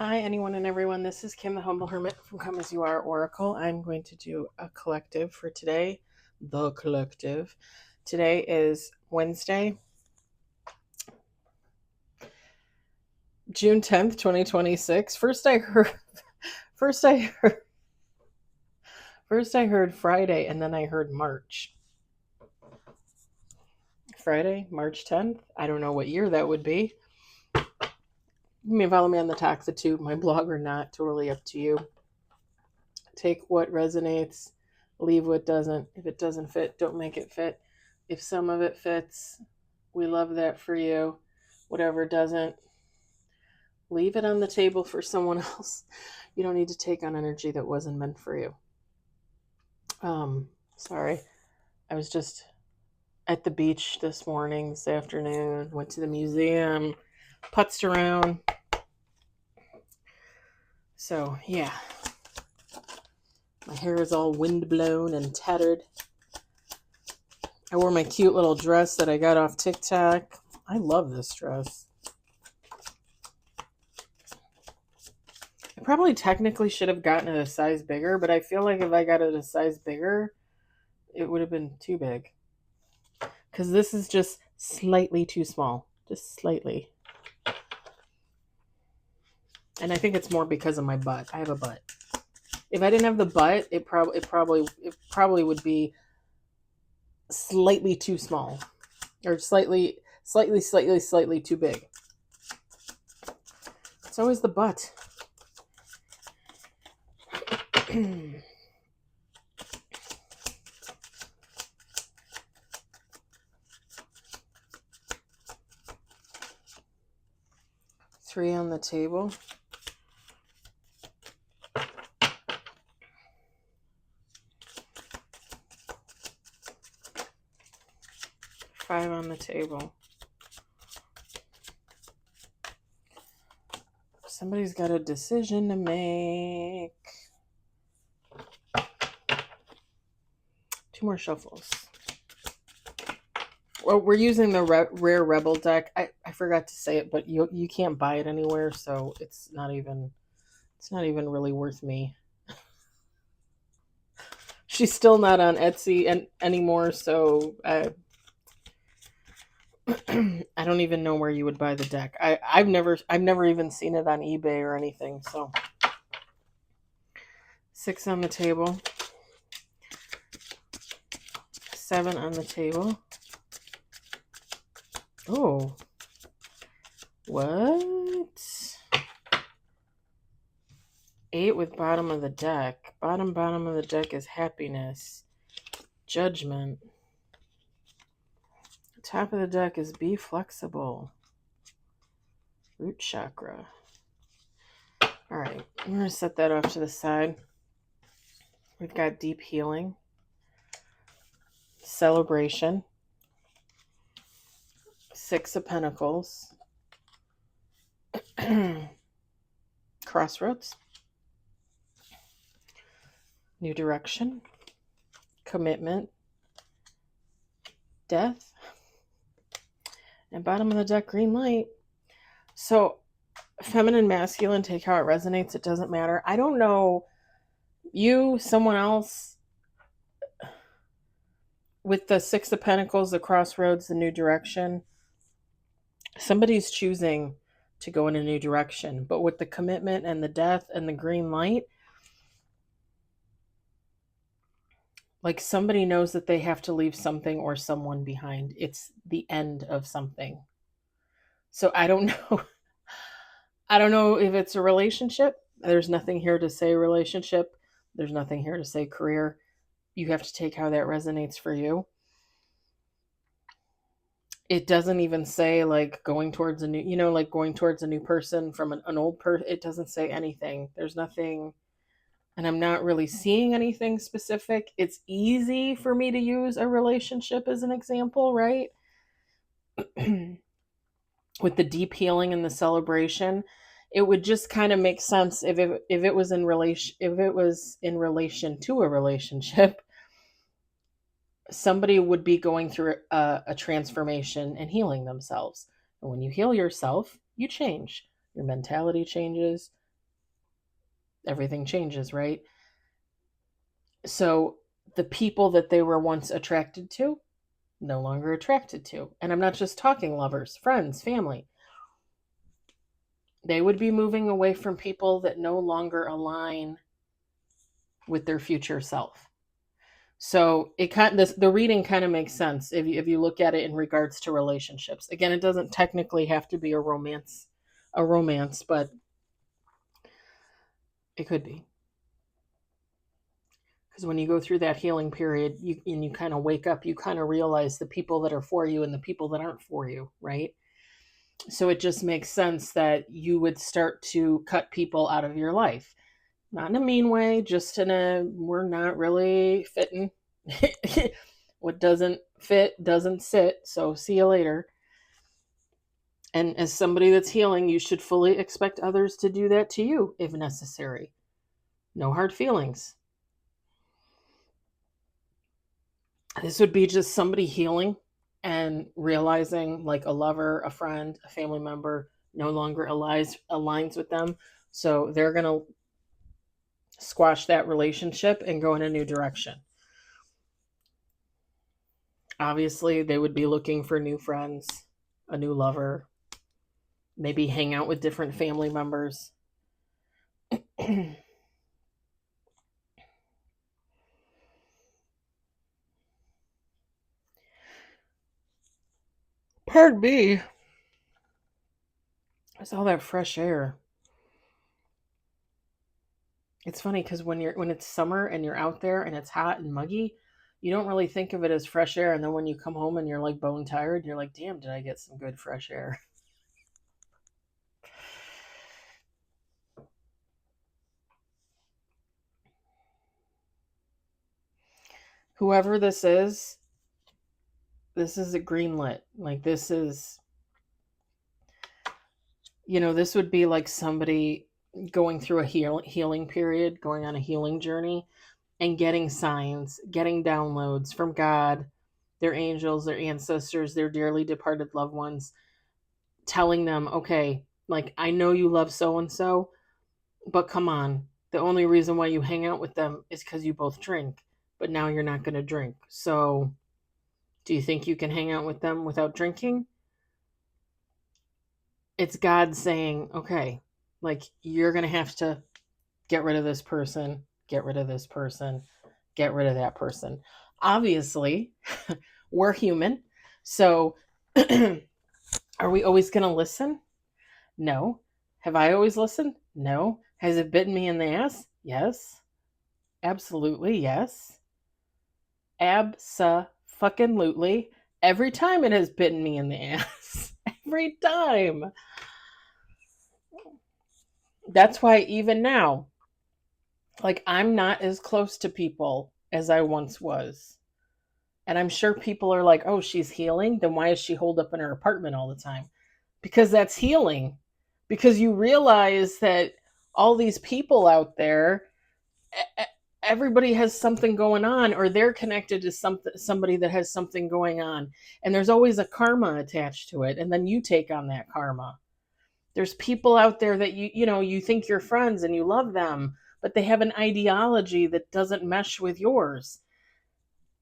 Hi, anyone and everyone. This is Kim, the Humble Hermit from Come As You Are Oracle. I'm going to do a collective for today. The collective. Today is Wednesday, June 10th, 2026. First I heard Friday, and then I heard March. Friday, March 10th. I don't know what year that would be. You may follow me on the Toxitude, my blog or not. Totally up to you. Take what resonates, leave what doesn't. If it doesn't fit, don't make it fit. If some of it fits, we love that for you. Whatever doesn't, leave it on the table for someone else. You don't need to take on energy that wasn't meant for you. Sorry. I was just at the beach this afternoon, went to the museum, putzed around. So, yeah. My hair is all windblown and tattered. I wore my cute little dress that I got off TikTok. I love this dress. I probably technically should have gotten it a size bigger, but I feel like if I got it a size bigger, it would have been too big. Because this is just slightly too small. Just slightly. And I think it's more because of my butt. I have a butt. If I didn't have the butt, it probably would be slightly too small. Or slightly too big. It's always the butt. Three on the table. Five on the table. Somebody's got a decision to make. Two more shuffles. Well, we're using the Rare Rebel deck. I forgot to say it, but you can't buy it anywhere, so it's not even really worth me. She's still not on Etsy anymore, so I don't even know where you would buy the deck. I've never even seen it on eBay or anything. So 6 on the table, 7 on the table. Oh, what? 8 with bottom of the deck. Bottom of the deck is happiness, judgment. Top of the deck is be flexible, root chakra. All right, I'm going to set that off to the side. We've got deep healing, celebration, 6 of Pentacles, crossroads, new direction, commitment, death, and bottom of the deck, green light. So feminine, masculine, take how it resonates. It doesn't matter. I don't know you, someone else, with the 6 of Pentacles, the crossroads, the new direction. Somebody's choosing to go in a new direction, but with the commitment and the death and the green light, like somebody knows that they have to leave something or someone behind. It's the end of something. So I don't know. I don't know if it's a relationship. There's nothing here to say relationship. There's nothing here to say career. You have to take how that resonates for you. It doesn't even say like going towards a new, like going towards a new person from an old person. It doesn't say anything. There's nothing, and I'm not really seeing anything specific. It's easy for me to use a relationship as an example, right? With the deep healing and the celebration, it would just kind of make sense if it was in relation to a relationship. Somebody would be going through a transformation and healing themselves. And when you heal yourself, you change. Your mentality changes. Everything changes, right? So the people that they were once attracted to, no longer attracted to. And I'm not just talking lovers, friends, family. They would be moving away from people that no longer align with their future self. So the reading kind of makes sense if you look at it in regards to relationships. Again, it doesn't technically have to be a romance, but it could be. Because when you go through that healing period, you kind of wake up, you kind of realize the people that are for you and the people that aren't for you, right? So it just makes sense that you would start to cut people out of your life. Not in a mean way, just in a, we're not really fitting. What doesn't fit doesn't sit. So see you later. And as somebody that's healing, you should fully expect others to do that to you if necessary. No hard feelings. This would be just somebody healing and realizing, like, a lover, a friend, a family member no longer aligns with them. So they're going to squash that relationship and go in a new direction. Obviously, they would be looking for new friends, a new lover, maybe hang out with different family members. Pardon me. It's all that fresh air. It's funny because when it's summer and you're out there and it's hot and muggy, you don't really think of it as fresh air. And then when you come home and you're like bone tired, you're like, damn, did I get some good fresh air? Whoever this is a green lit. Like, this is, this would be like somebody going through a healing period, going on a healing journey, and getting signs, getting downloads from God, their angels, their ancestors, their dearly departed loved ones, telling them, okay, like, I know you love so and so, but come on. The only reason why you hang out with them is because you both drink, but now you're not going to drink. So, do you think you can hang out with them without drinking? It's God saying, okay, like, you're going to have to get rid of this person, get rid of this person, get rid of that person. Obviously, we're human. So, are we always going to listen? No. Have I always listened? No. Has it bitten me in the ass? Yes. Absolutely, yes. Abso-fucking-lutely. Every time it has bitten me in the ass. Every time. That's why even now, like, I'm not as close to people as I once was. And I'm sure people are like, oh, she's healing? Then why is she holed up in her apartment all the time? Because that's healing. Because you realize that all these people out there, everybody has something going on, or they're connected to somebody that has something going on. And there's always a karma attached to it. And then you take on that karma. There's people out there that you think you're friends and you love them, but they have an ideology that doesn't mesh with yours.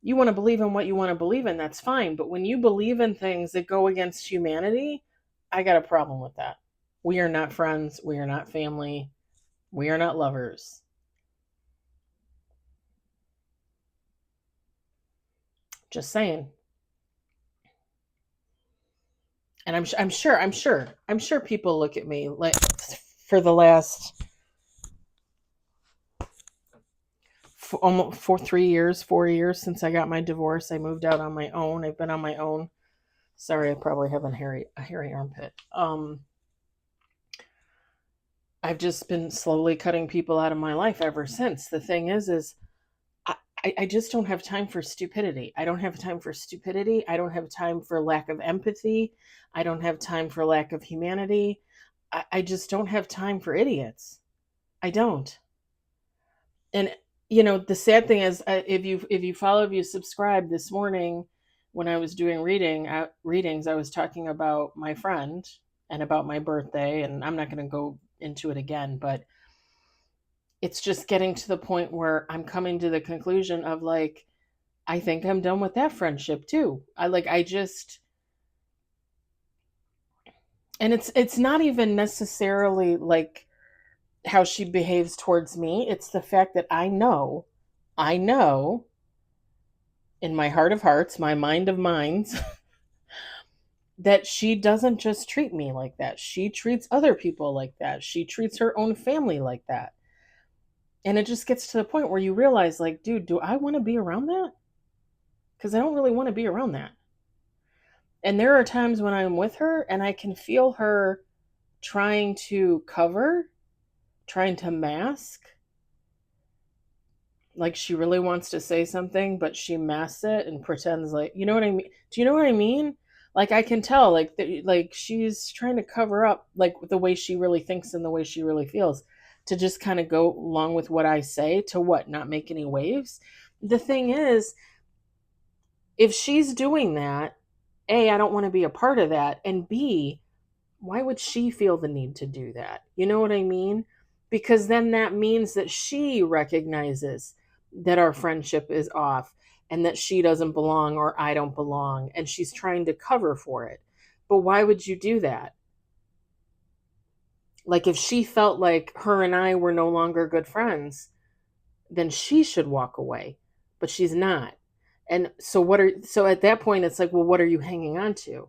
You want to believe in what you want to believe in, that's fine. But when you believe in things that go against humanity, I got a problem with that. We are not friends. We are not family. We are not lovers. Just saying. And I'm sure people look at me like, for the last almost 4 years since I got my divorce. I moved out on my own. I've been on my own. Sorry, I probably have a hairy armpit. I've just been slowly cutting people out of my life ever since. The thing is I just don't have time for stupidity. I don't have time for stupidity. I don't have time for lack of empathy. I don't have time for lack of humanity. I just don't have time for idiots. I don't. And the sad thing is, if you subscribe this morning, when I was doing readings, I was talking about my friend and about my birthday, and I'm not going to go into it again, but it's just getting to the point where I'm coming to the conclusion of like, I think I'm done with that friendship too. And it's not even necessarily like how she behaves towards me. It's the fact that I know in my heart of hearts, my mind of minds, that she doesn't just treat me like that. She treats other people like that. She treats her own family like that. And it just gets to the point where you realize, like, dude, do I want to be around that? Because I don't really want to be around that. And there are times when I'm with her and I can feel her trying to cover, trying to mask. Like she really wants to say something, but she masks it and pretends like, you know what I mean? Do you know what I mean? Like I can tell, like she's trying to cover up like the way she really thinks and the way she really feels, to just kind of go along with what I say, to what, not make any waves. The thing is, if she's doing that, A, I don't want to be a part of that, and B, why would she feel the need to do that? You know what I mean? Because then that means that she recognizes that our friendship is off and that she doesn't belong or I don't belong, and she's trying to cover for it. But why would you do that? Like if she felt like her and I were no longer good friends, then she should walk away. But she's not. And so at that point it's like, well, what are you hanging on to?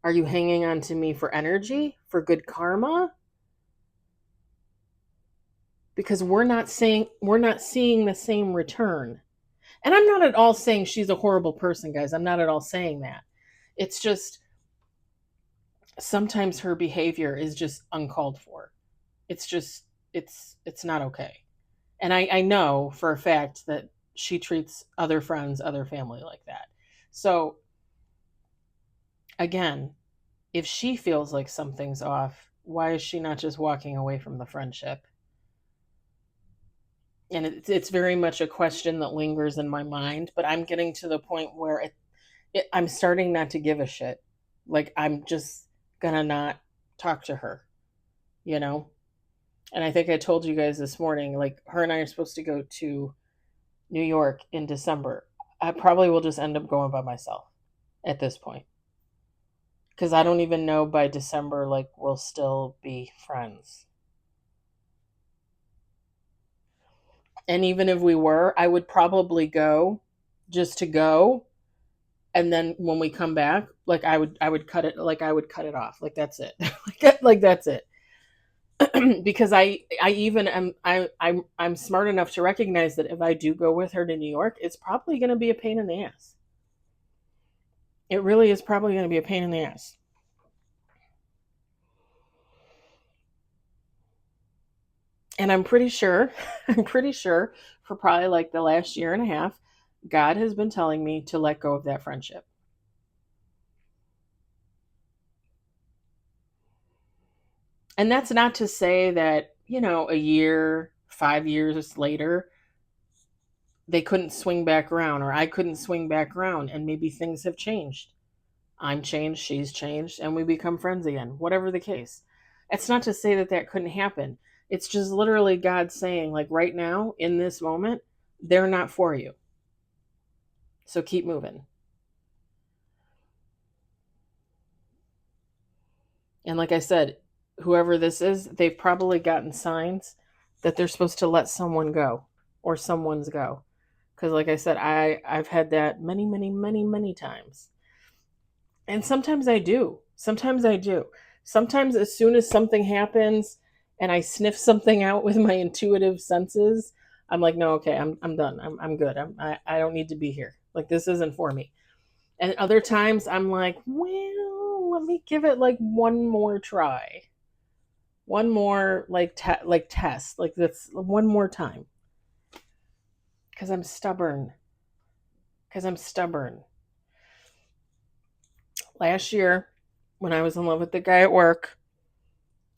Are you hanging on to me for energy, for good karma? Because we're not seeing the same return. And I'm not at all saying she's a horrible person, guys. I'm not at all saying that. It's just sometimes her behavior is just uncalled for. It's just it's not okay. And I know for a fact that she treats other friends, other family like that. So again, if she feels like something's off, why is she not just walking away from the friendship? And it's very much a question that lingers in my mind, but I'm getting to the point where I'm starting not to give a shit. Like I'm just gonna not talk to her, you know? And I think I told you guys this morning, like her and I are supposed to go to New York in December. I probably will just end up going by myself at this point. Because I don't even know by December, like, we'll still be friends. And even if we were, I would probably go just to go. And then when we come back, like I would cut it, like I would cut it off. Like that's it. Like that's it. Because I even am I'm smart enough to recognize that if I do go with her to New York, it's probably going to be a pain in the ass. It really is probably going to be a pain in the ass. And I'm pretty sure, I'm pretty sure for probably like the last year and a half, God has been telling me to let go of that friendship. And that's not to say that, you know, a year, 5 years later, they couldn't swing back around or I couldn't swing back around and maybe things have changed. I'm changed, she's changed, and we become friends again, whatever the case. It's not to say that that couldn't happen. It's just literally God saying, like, right now, in this moment, they're not for you. So keep moving. And like I said, whoever this is, they've probably gotten signs that they're supposed to let someone go or someone's go. Because like I said, I've had that many, many, many, many times. And sometimes I do. Sometimes I do. Sometimes as soon as something happens and I sniff something out with my intuitive senses, I'm like, no, okay, I'm done. I'm good. I don't need to be here. Like this isn't for me. And other times I'm like, well, let me give it like one more try. One more like test. Like that's one more time. Cuz I'm stubborn. Cuz I'm stubborn. Last year when I was in love with the guy at work,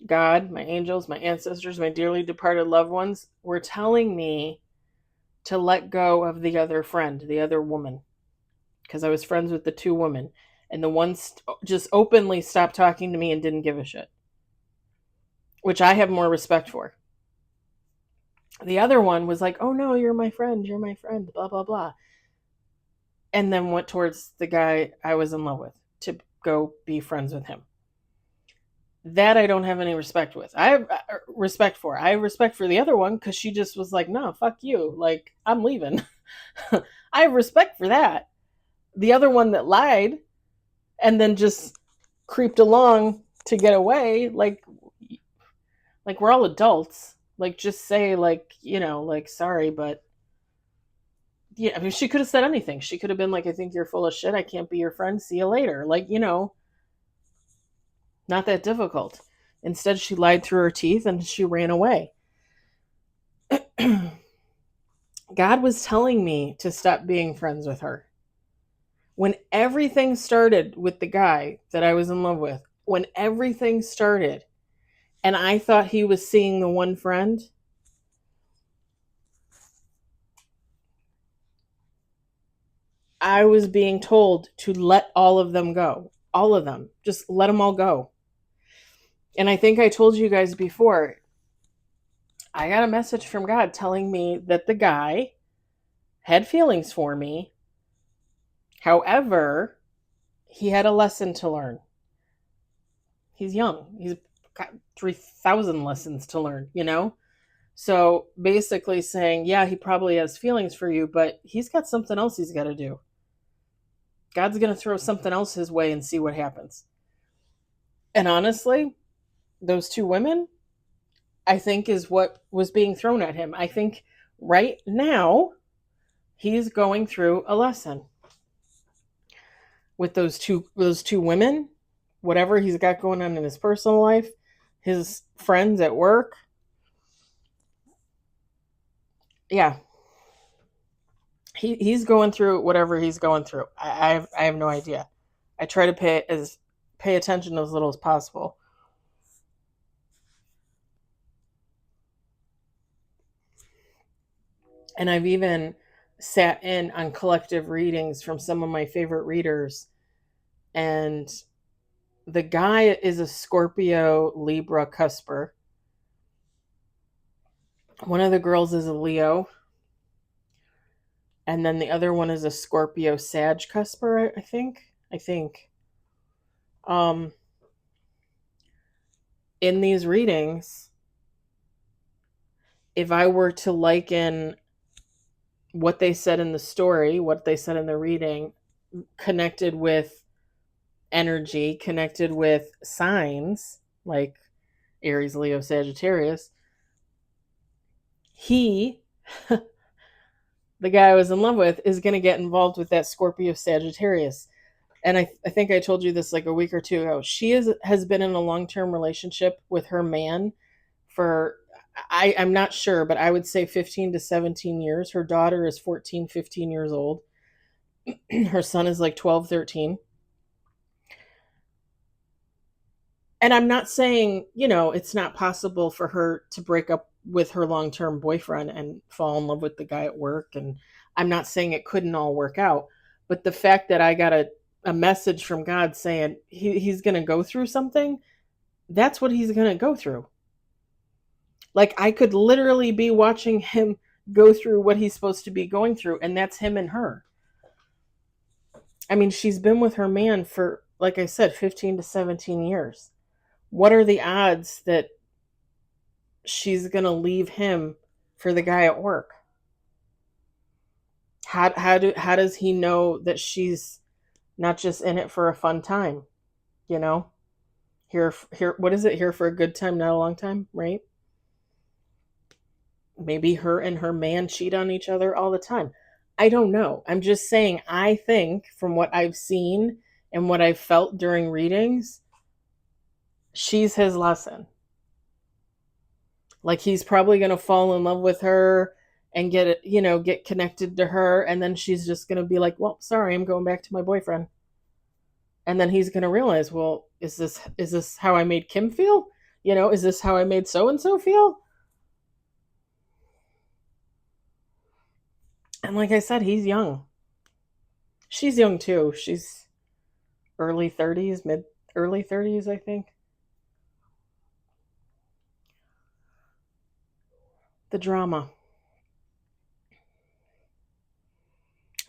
God, my angels, my ancestors, my dearly departed loved ones were telling me to let go of the other friend, the other woman, because I was friends with the two women. And the one just openly stopped talking to me and didn't give a shit, which I have more respect for. The other one was like, oh no, you're my friend, blah, blah, blah. And then went towards the guy I was in love with to go be friends with him. That I don't have any respect with. I have respect for. I have respect for the other one because she just was like, no, fuck you. Like, I'm leaving. I have respect for that. The other one that lied and then just creeped along to get away, like we're all adults. Like, just say, like, like, sorry, but yeah, I mean, she could have said anything. She could have been like, I think you're full of shit. I can't be your friend. See you later. Like, not that difficult. Instead, she lied through her teeth and she ran away. God was telling me to stop being friends with her. When everything started with the guy that I was in love with, when everything started, and I thought he was seeing the one friend, I was being told to let all of them go. All of them. Just let them all go. And I think I told you guys before, I got a message from God telling me that the guy had feelings for me. However, he had a lesson to learn. He's young. He's got 3,000 lessons to learn. So basically saying, yeah, he probably has feelings for you, but he's got something else he's got to do. God's going to throw something else his way and see what happens. And honestly, those two women, I think, is what was being thrown at him. I think right now he's going through a lesson with those two women, whatever he's got going on in his personal life, his friends at work. Yeah. He's going through whatever he's going through. I have no idea. I try to pay attention as little as possible. And I've even sat in on collective readings from some of my favorite readers. And the guy is a Scorpio Libra cusper. One of the girls is a Leo. And then the other one is a Scorpio Sag cusper, I think. Um, in these readings, if I were to liken what they said in the story, what they said in the reading, connected with energy, connected with signs like Aries, Leo, Sagittarius, he, the guy I was in love with, is going to get involved with that Scorpio Sagittarius. And I think I told you this like a week or two ago. She has been in a long-term relationship with her man for, I'm not sure, but I would say 15 to 17 years. Her daughter is 14, 15 years old. Her son is like 12, 13. And I'm not saying, it's not possible for her to break up with her long-term boyfriend and fall in love with the guy at work. And I'm not saying it couldn't all work out. But the fact that I got a message from God saying he's going to go through something, that's what he's going to go through. Like, I could literally be watching him go through what he's supposed to be going through, and that's him and her. I mean, she's been with her man for, like I said, 15 to 17 years. What are the odds that she's going to leave him for the guy at work? How does he know that she's not just in it for a fun time, you know? Here, what is it? Here for a good time, not a long time, right? Maybe her and her man cheat on each other all the time. I don't know. I'm just saying, I think from what I've seen and what I've felt during readings, she's his lesson. Like, he's probably going to fall in love with her and get connected to her. And then she's just going to be like, well, sorry, I'm going back to my boyfriend. And then he's going to realize, well, is this how I made Kim feel? Is this how I made so-and-so feel? And like I said, he's young. She's young too. She's early 30s, early 30s, I think. the drama.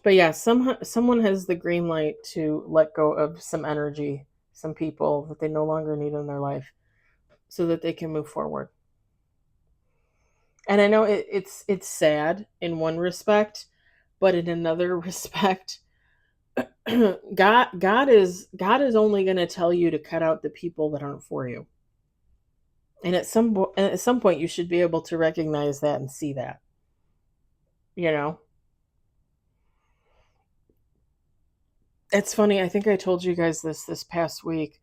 But yeah, someone has the green light to let go of some energy, some people that they no longer need in their life, so that they can move forward. And I know it's sad in one respect, but in another respect, God is only going to tell you to cut out the people that aren't for you. And at some point you should be able to recognize that and see that. You know. It's funny, I think I told you guys this past week.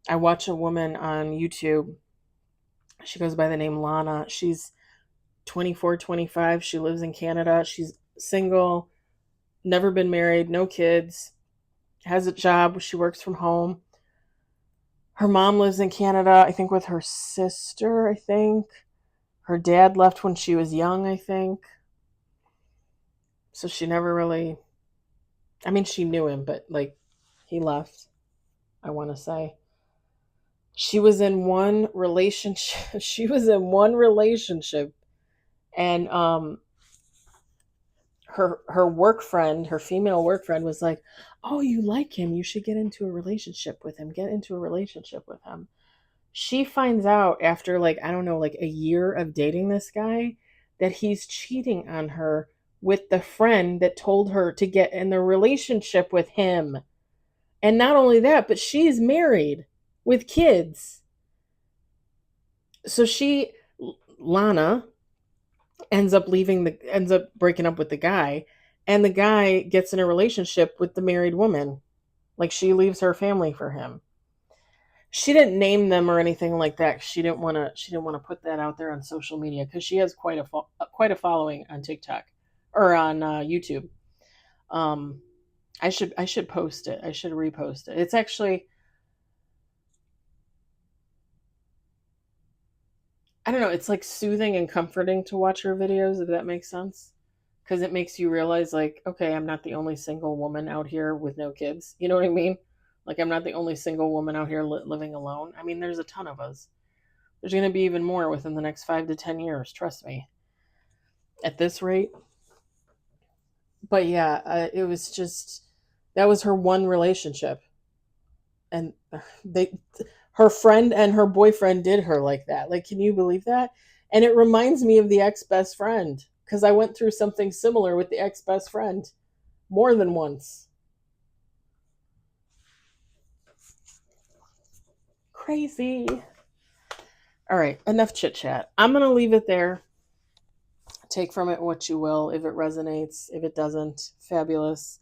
I watch a woman on YouTube. She goes by the name Lana. She's 24, 25. She lives in Canada. She's single, never been married, no kids, has a job. She works from home. Her mom lives in Canada, I think, with her sister, I think. Her dad left when she was young, I think. So she never really, I mean, she knew him, but like, he left, I want to say. She was in one relationship. She was in one relationship, and her work friend, her female work friend, was like, "Oh, you like him? You should get into a relationship with him. Get into a relationship with him." She finds out after, like, I don't know, like a year of dating this guy, that he's cheating on her with the friend that told her to get in the relationship with him. And not only that, but she's married with kids. So Lana, ends up breaking up with the guy, and the guy gets in a relationship with the married woman. Like, she leaves her family for him. She didn't name them or anything like that. She didn't want to put that out there on social media, because she has quite a following on TikTok or on YouTube. um I should post it. I should repost it. It's actually, I don't know, it's like soothing and comforting to watch her videos, if that makes sense. Because it makes you realize, like, okay, I'm not the only single woman out here with no kids. You know what I mean? Like, I'm not the only single woman out here living alone. I mean, there's a ton of us. There's going to be even more within the next 5 to 10 years. Trust me. At this rate. But yeah, it was just, that was her one relationship, and they her friend and her boyfriend did her like that. Like, can you believe that? And it reminds me of the ex-best friend, because I went through something similar with the ex-best friend more than once. Crazy. All right, enough chit chat. I'm going to leave it there. Take from it what you will. If it resonates, if it doesn't, fabulous.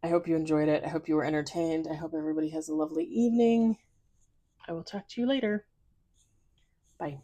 I hope you enjoyed it. I hope you were entertained. I hope everybody has a lovely evening. I will talk to you later. Bye.